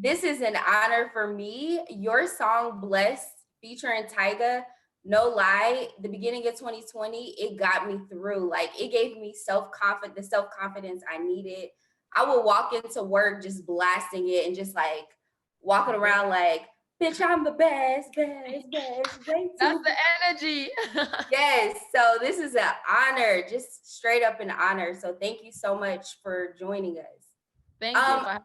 This is an honor for me. Your song Blessed featuring Tyga, no lie, the beginning of 2020, it got me through. Like it gave me self-confidence, the self-confidence I needed. I would walk into work just blasting it and just like walking around like, bitch, I'm the best, best, best. Way That's too. the energy. Yes. So this is an honor, just straight up an honor. So thank you so much for joining us. Thank you Um, for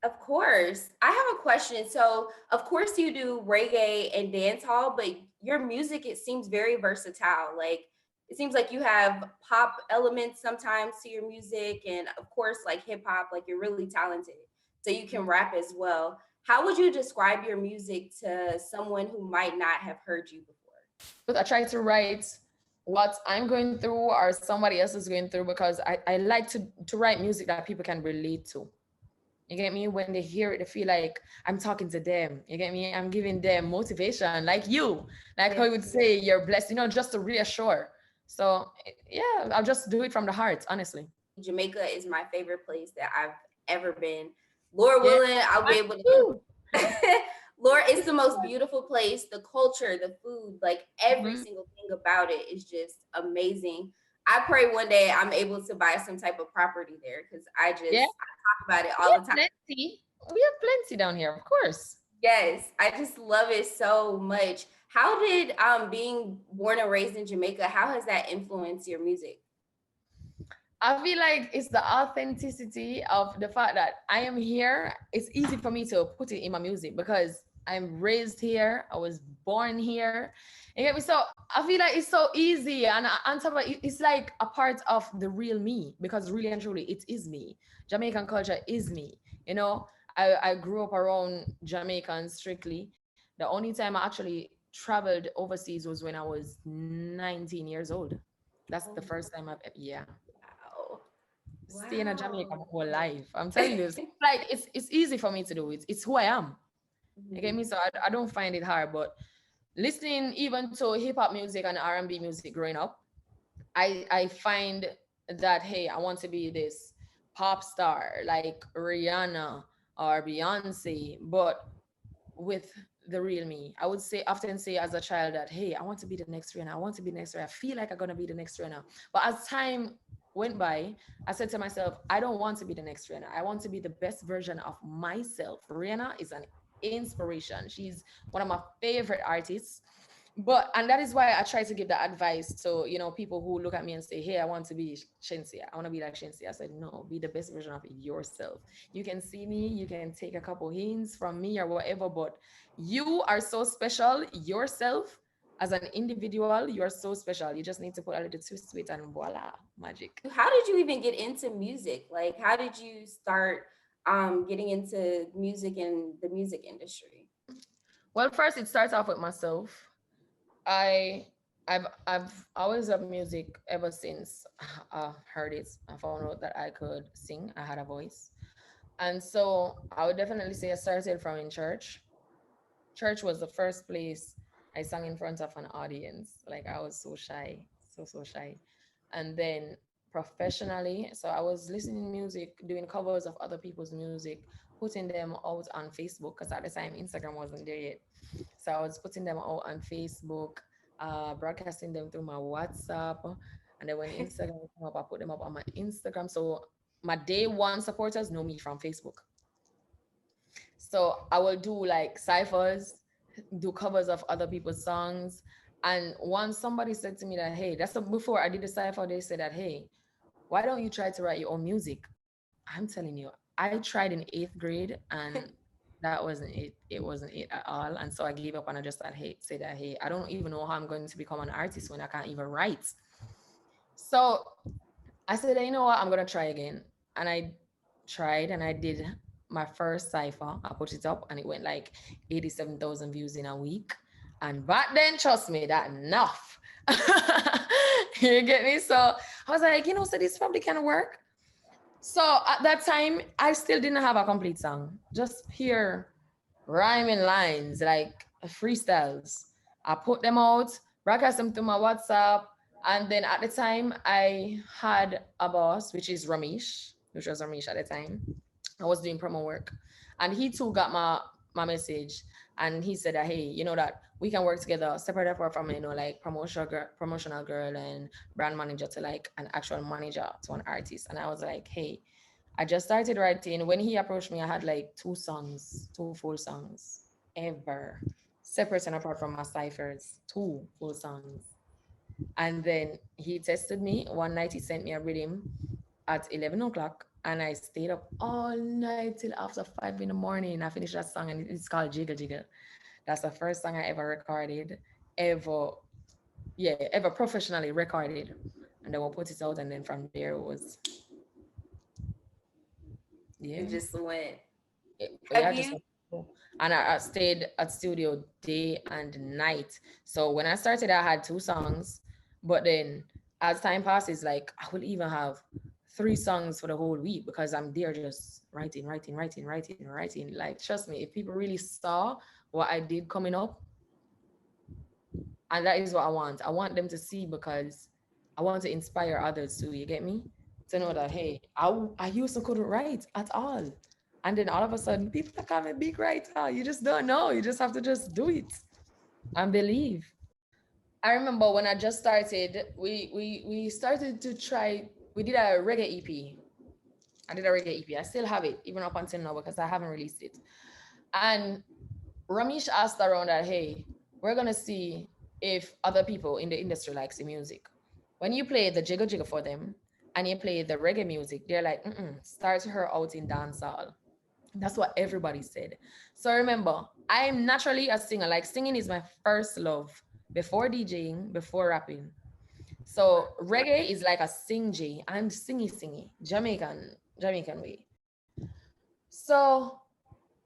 of course. I have a question. So, of course, you do reggae and dance hall, but your music, it seems very versatile. Like, it seems like you have pop elements sometimes to your music, and of course, like hip hop, like you're really talented. So, you can rap as well. How would you describe your music to someone who might not have heard you before? I try to write what I'm going through or somebody else is going through because I like to write music that people can relate to. You get me? When they hear it, they feel like I'm talking to them. You get me? I'm giving them motivation, like you, like how you would Yes. say you're blessed, just to reassure. So yeah, I'll just do it from the heart, honestly. Jamaica is my favorite place that I've ever been. Lord Yeah, willing, I'll be mine able too. to. Lord, it's the most beautiful place. The culture, the food, like every Mhm. single thing about it is just amazing. I pray one day I'm able to buy some type of property there because Yeah, I talk about it we all the have time. plenty. We have plenty down here, of course. Yes, I just love it so much. How did being born and raised in Jamaica, how has that influenced your music? I feel like it's the authenticity of the fact that I am here. It's easy for me to put it in my music because I'm raised here. I was born here. You get me? So I feel like it's so easy. And on top of it, it's like a part of the real me because really and truly, it is me. Jamaican culture is me. You know, I grew up around Jamaicans strictly. The only time I actually traveled overseas was when I was 19 years old. That's the Oh, first time yeah, wow. staying in Jamaica my Wow. whole life. I'm telling you, like it's easy for me to do it. It's who I am. You get me? Mhm. So I don't find it hard. But listening even to hip hop music and R&B music growing up, I find that hey, I want to be this pop star like Rihanna or Beyonce, but with the real me. I would say often say as a child that hey, I want to be the next Rihanna. I want to be the next Rihanna. I feel like I'm gonna be the next Rihanna. But as time went by, I said to myself, I don't want to be the next Rihanna. I want to be the best version of myself. Rihanna is an inspiration. She's one of my favorite artists. But and that is why I try to give the advice to people who look at me and say, "Hey, I want to be Shenseea. I want to be like Shenseea." I said, "No, be the best version of yourself. You can see me, you can take a couple hints from me or whatever, but you are so special yourself as an individual. You are so special. You just need to put a little twist to it, and voila, magic." How did you even get into music? Like, how did you start getting into music and the music industry? Well, first it starts off with myself. I I've always loved music ever since I heard it. I found out that I could sing. I had a voice. And so I would definitely say I started from in church. Church was the first place I sang in front of an audience. Like I was so shy, so shy. And then professionally, so I was listening music, doing covers of other people's music, putting them out on Facebook because at the time Instagram wasn't there yet. So I was putting them out on Facebook, broadcasting them through my WhatsApp. And then when Instagram came up, I put them up on my Instagram. So my day one supporters know me from Facebook. So I will do like ciphers, do covers of other people's songs. And once somebody said to me that, hey, before I did the cipher, they said that, hey, why don't you try to write your own music? I'm telling you, I tried in eighth grade and that wasn't it. It wasn't it at all. And so I gave up and I just said, hey, say that, hey, I don't even know how I'm going to become an artist when I can't even write. So I said, you know what, I'm gonna try again. And I tried and I did my first cipher. I put it up and it went like 87,000 views in a week. And back then, trust me, that enough. You get me? So I was like, so this probably can work. So at that time, I still didn't have a complete song. Just pure rhyming lines, like freestyles. I put them out, broadcast them through my WhatsApp. And then at the time, I had a boss, which was Ramesh at the time. I was doing promo work. And he too got my message, and he said that, hey, you know that we can work together separate apart from, like promotional girl and brand manager to like an actual manager to an artist. And I was like, hey, I just started writing. When he approached me, I had like two full songs ever, separate and apart from my ciphers, two full songs. And then he tested me one night. He sent me a rhythm at 11 o'clock, and I stayed up all night till after 5 in the morning. I finished that song, and it's called Jiggle Jiggle. That's the first song I ever recorded, ever, yeah, ever professionally recorded. And then we'll put it out, and then from there it was, It yeah, just went. yeah, Have just you? and I stayed at studio day and night. So when I started, I had two songs, but then as time passes, like I will even have three songs for the whole week because I'm there just writing, writing, writing, writing, writing. Like trust me, if people really saw what I did coming up, and that is what I want. I want them to see because I want to inspire others too. You get me? To know that hey, I used to couldn't write at all, and then all of a sudden people are coming big writer. You just don't know. You just have to just do it and believe. I remember when I just started, we started to try. We did a reggae EP. I did a reggae EP. I still have it even up until now because I haven't released it. And Ramesh asked around that, hey, we're gonna see if other people in the industry likes the music. When you play the jiggle jiggle for them and you play the reggae music, they're like, start her out in dancehall. That's what everybody said. So remember, I'm naturally a singer. Like singing is my first love before DJing, before rapping. So reggae is like a sing J. I'm singy, Jamaican way. So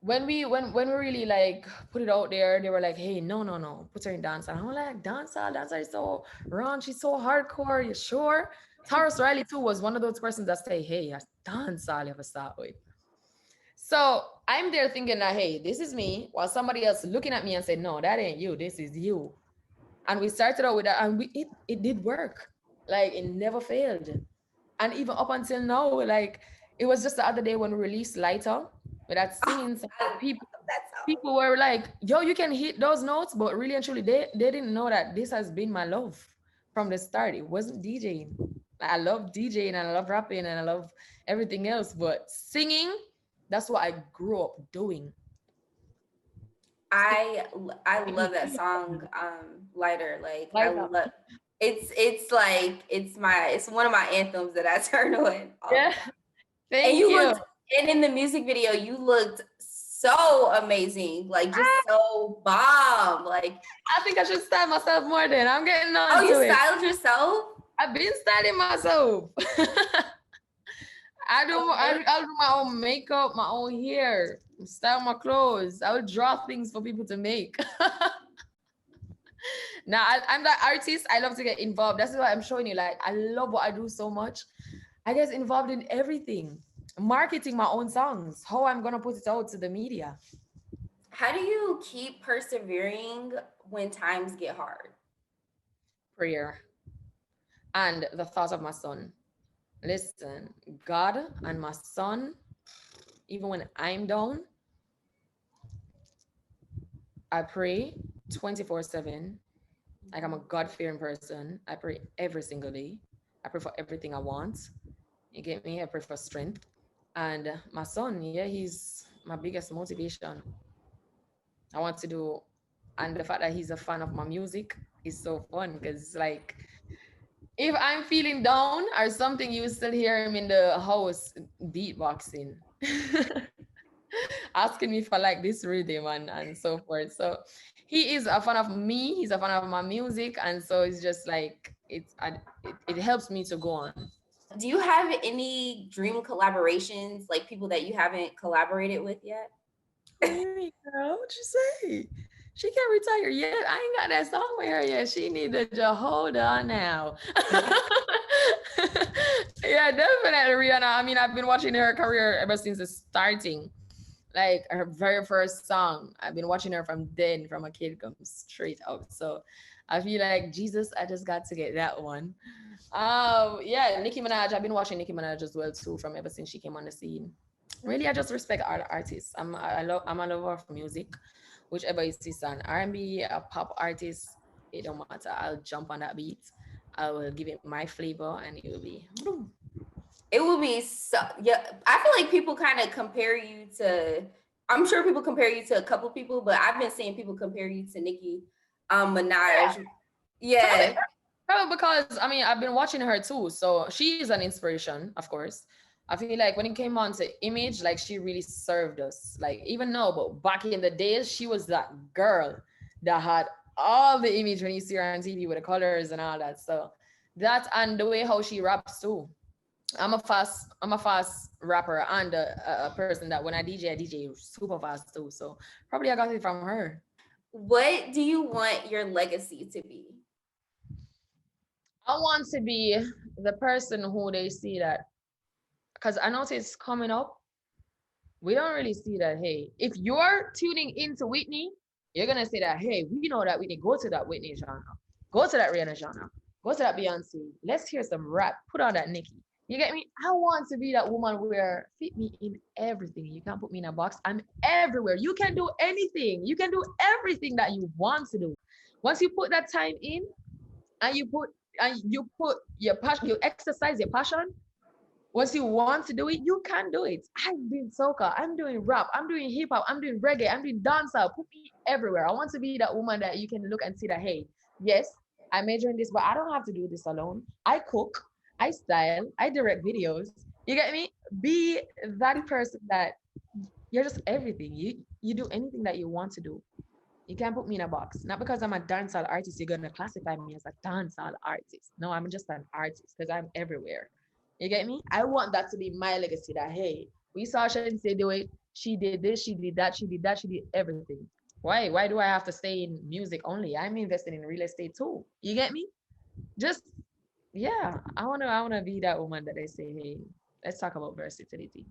when we really like put it out there, they were like, hey, no, put her in dance. And I'm like, dancer is so raunchy, so hardcore. You sure? Taurus Riley too was one of those persons that say, hey, I dance all you have to start with. So I'm there thinking that, hey, this is me, while somebody else looking at me and said, no, that ain't you, this is you. And we started out with that, and it did work. Like it never failed. And even up until now, like it was just the other day when we released Lighter with that Oh, singing song, I love that song. people were like, yo, you can hit those notes, but really and truly, they didn't know that this has been my love from the start. It wasn't DJing. I love DJing and I love rapping and I love everything else, but singing, that's what I grew up doing. I I Make love me that feel song, Lighter. Like I like that. love it's like it's one of my anthems that I turn on all the Yeah, time. And thank you you. looked and in the music video you looked so amazing, like just so bomb. Like, I think I should style myself more then. I'm getting on oh, to you it. styled yourself? I've been styling myself. Okay. I'll do my own makeup, my own hair, style my clothes. I will draw things for people to make. Now I'm that artist. I love to get involved. That's why I'm showing you. Like I love what I do so much. I get involved in everything. Marketing my own songs. How I'm gonna put it out to the media. How do you keep persevering when times get hard? Prayer and the thought of my son. Listen, God and my son. Even when I'm down, I pray 24/7. Like I'm a God fearing person. I pray every single day. I pray for everything I want. You get me? I pray for strength. And my son, yeah, he's my biggest motivation. I want to do, and the fact that he's a fan of my music is so fun because, like, if I'm feeling down or something, you still hear him in the house beatboxing, asking me for like this rhythm and so forth. So he is a fan of me. He's a fan of my music, and so it's just like it helps me to go on. Do you have any dream collaborations, like people that you haven't collaborated with yet? Hey, girl, what you say? She can't retire yet. I ain't got that song with her yet. She need to just hold on now. Yeah, definitely, Rihanna. I mean, I've been watching her career ever since the starting. Like her very first song. I've been watching her from then, from a kid comes straight up. So I feel like Jesus, I just got to get that one. Yeah, Nicki Minaj. I've been watching Nicki Minaj as well too, from ever since she came on the scene. Really, I just respect artists. I'm a lover of music, whichever it is, an R&B, a pop artist, it don't matter. I'll jump on that beat. I will give it my flavor, and it will be boom. It will be so, yeah. I feel like people kind of compare you to, I'm sure people compare you to a couple people, but I've been seeing people compare you to Nicki Minaj. Probably, Yeah. probably because I mean I've been watching her too, so she is an inspiration, of course. I feel like when it came on to image, like she really served us. Like even now, but back in the days, she was that girl that had all the image when you see her on TV with the colors and all that. So that and the way how she raps too. I'm a fast rapper and a person that when I DJ super fast too. So probably I got it from her. What do you want your legacy to be? I want to be the person who they see that because I notice coming up, we don't really see that. Hey, if you're tuning into Whitney, you're gonna say that, hey, we know that Whitney, go to that Whitney genre, go to that Rihanna genre, go to that Beyonce. Let's hear some rap. Put on that Nicki. You get me? I want to be that woman where fit me in everything. You can't put me in a box. I'm everywhere. You can do anything. You can do everything that you want to do. Once you put that time in and you put your passion, you exercise your passion, once you want to do it, you can do it. I'm doing soca, I'm doing rap, I'm doing hip hop, I'm doing reggae, I'm doing dancehall. Put me everywhere. I want to be that woman that you can look and see that, hey, yes, I major in this, but I don't have to do this alone. I cook, I style, I direct videos. You get me? Be that person that you're just everything. You do anything that you want to do. You can't put me in a box. Not because I'm a dancehall artist, you're gonna classify me as a dancehall artist. No, I'm just an artist because I'm everywhere. You get me? I want that to be my legacy. That hey, we saw Shenseea do it. She did this, she did that, she did that, she did everything. Why? Why do I have to stay in music only? I'm invested in real estate too. You get me? Just yeah. I wanna be that woman that they say, hey, let's talk about versatility.